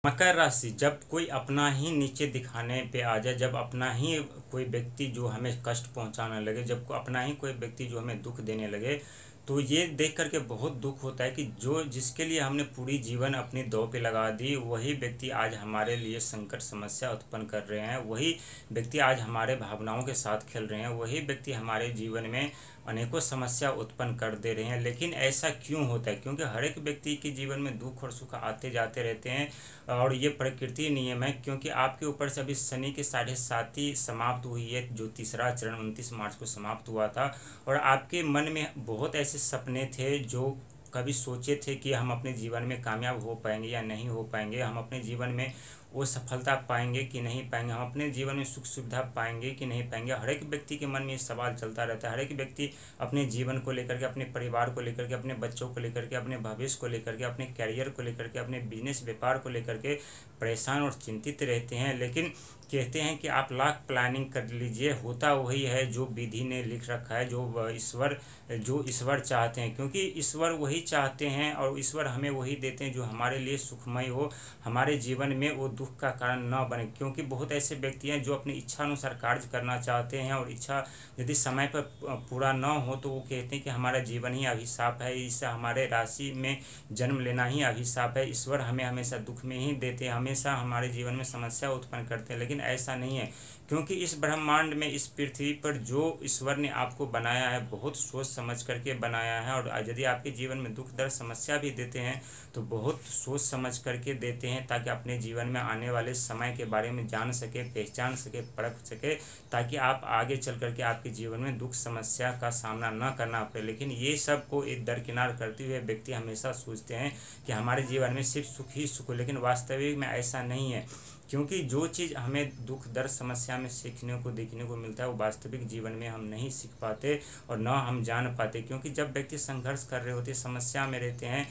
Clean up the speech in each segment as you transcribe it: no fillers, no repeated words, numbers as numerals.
मकर राशि, जब कोई अपना ही नीचे दिखाने पे आ जाए, जब अपना ही कोई व्यक्ति जो हमें कष्ट पहुंचाने लगे, जब अपना ही कोई व्यक्ति जो हमें दुख देने लगे, तो ये देख करके बहुत दुख होता है कि जो जिसके लिए हमने पूरी जीवन अपनी दांव पे लगा दी, वही व्यक्ति आज हमारे लिए संकट समस्या उत्पन्न कर रहे हैं, वही व्यक्ति आज हमारे भावनाओं के साथ खेल रहे हैं, वही व्यक्ति हमारे जीवन में अनेकों समस्या उत्पन्न कर दे रहे हैं। लेकिन ऐसा क्यों होता है? क्योंकि हर एक व्यक्ति के जीवन में दुख और सुख आते जाते रहते हैं और ये प्रकृति नियम है। क्योंकि आपके ऊपर से अभी शनि की 7.5 समाप्त हुई है, जो तीसरा चरण 29 मार्च को समाप्त हुआ था, और आपके मन में बहुत ऐसे सपने थे जो कभी सोचे थे कि हम अपने जीवन में कामयाब हो पाएंगे या नहीं हो पाएंगे, हम अपने जीवन में वो सफलता पाएंगे कि नहीं पाएंगे, हम अपने जीवन में सुख सुविधा पाएंगे कि नहीं पाएंगे। हर एक व्यक्ति के मन में ये सवाल चलता रहता है। हर एक व्यक्ति अपने जीवन को लेकर के, अपने परिवार को लेकर के, अपने बच्चों को लेकर के, अपने भविष्य को लेकर के, अपने कैरियर को लेकर के, अपने बिजनेस व्यापार को लेकर के परेशान और चिंतित रहते हैं। लेकिन कहते हैं कि आप लाख प्लानिंग कर लीजिए, होता वही है जो विधि ने लिख रखा है, जो ईश्वर चाहते हैं। क्योंकि ईश्वर वही चाहते हैं और ईश्वर हमें वही देते हैं जो हमारे लिए सुखमय हो, हमारे जीवन में वो दुख का कारण न बने। क्योंकि बहुत ऐसे व्यक्ति हैं जो अपनी इच्छा अनुसार कार्य करना चाहते हैं और इच्छा यदि समय पर पूरा न हो तो वो कहते हैं कि हमारा जीवन ही अभिशाप है, इससे हमारे राशि में जन्म लेना ही अभिशाप है, ईश्वर हमें हमेशा दुख में ही देते हैं, हमेशा हमारे जीवन में समस्या उत्पन्न करते हैं। लेकिन ऐसा नहीं है, क्योंकि इस ब्रह्मांड में, इस पृथ्वी पर जो ईश्वर ने आपको बनाया है, बहुत सोच समझ करके बनाया है। और यदि आपके जीवन में दुख दर्द समस्या भी देते हैं तो बहुत सोच समझ करके देते हैं, ताकि अपने जीवन में आने वाले समय के बारे में जान सके, पहचान सके, परख सके, ताकि आप आगे चल करके आपके जीवन में दुख समस्या का सामना न करना पड़े। लेकिन ये सब को एक दरकिनार करते हुए व्यक्ति हमेशा सोचते हैं कि हमारे जीवन में सिर्फ सुख ही सुख हो, लेकिन वास्तविक में ऐसा नहीं है। क्योंकि जो चीज़ हमें दुख दर्द समस्या में सीखने को देखने को मिलता है, वो वास्तविक जीवन में हम नहीं सीख पाते और न हम जान पाते। क्योंकि जब व्यक्ति संघर्ष कर रहे होते, समस्या में रहते हैं,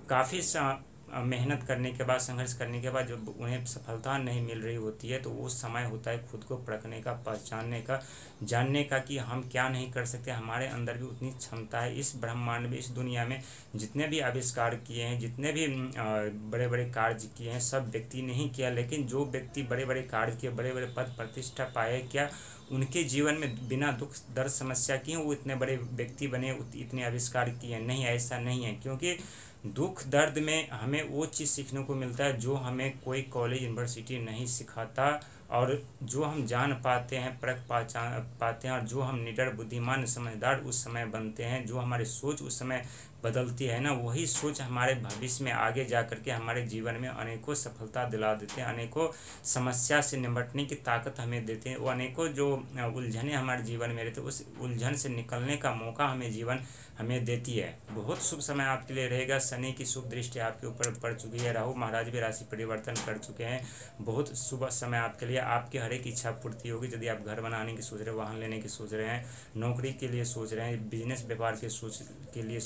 काफ़ी मेहनत करने के बाद, संघर्ष करने के बाद जब उन्हें सफलता नहीं मिल रही होती है, तो वो समय होता है खुद को परखने का, पहचानने का, जानने का कि हम क्या नहीं कर सकते, हमारे अंदर भी उतनी क्षमता है। इस ब्रह्मांड में, इस दुनिया में जितने भी आविष्कार किए हैं, जितने भी बड़े बड़े कार्य किए हैं, सब व्यक्ति ने ही किया। लेकिन जो व्यक्ति बड़े बड़े कार्य किए, बड़े बड़े पद प्रतिष्ठा पाए, क्या उनके जीवन में बिना दुख दर्द समस्या किए वो इतने बड़े व्यक्ति बने, इतने आविष्कार किए? नहीं, ऐसा नहीं है। क्योंकि दुख दर्द में हमें वो चीज़ सीखने को मिलता है जो हमें कोई कॉलेज यूनिवर्सिटी नहीं सिखाता, और जो हम जान पाते हैं, परख पहचान पाते हैं, और जो हम निडर बुद्धिमान समझदार उस समय बनते हैं, जो हमारी सोच उस समय बदलती है ना, वही सोच हमारे भविष्य में आगे जा कर के हमारे जीवन में अनेकों सफलता दिला देते हैं, अनेकों समस्या से निपटने की ताकत हमें देते हैं। वो अनेकों जो उलझने हमारे जीवन में रहते हैं, उस उलझन से निकलने का मौका जीवन हमें देती है। बहुत शुभ समय आपके लिए रहेगा। शनि की शुभ दृष्टि आपके ऊपर पड़ चुकी है, राहु महाराज भी राशि परिवर्तन कर चुके हैं। बहुत शुभ समय आपके लिए, आपकी हर एक इच्छा पूर्ति होगी। यदि आप घर बनाने की सोच रहे हैं, वाहन लेने की सोच रहे हैं, नौकरी के लिए सोच रहे हैं, बिजनेस व्यापार के लिए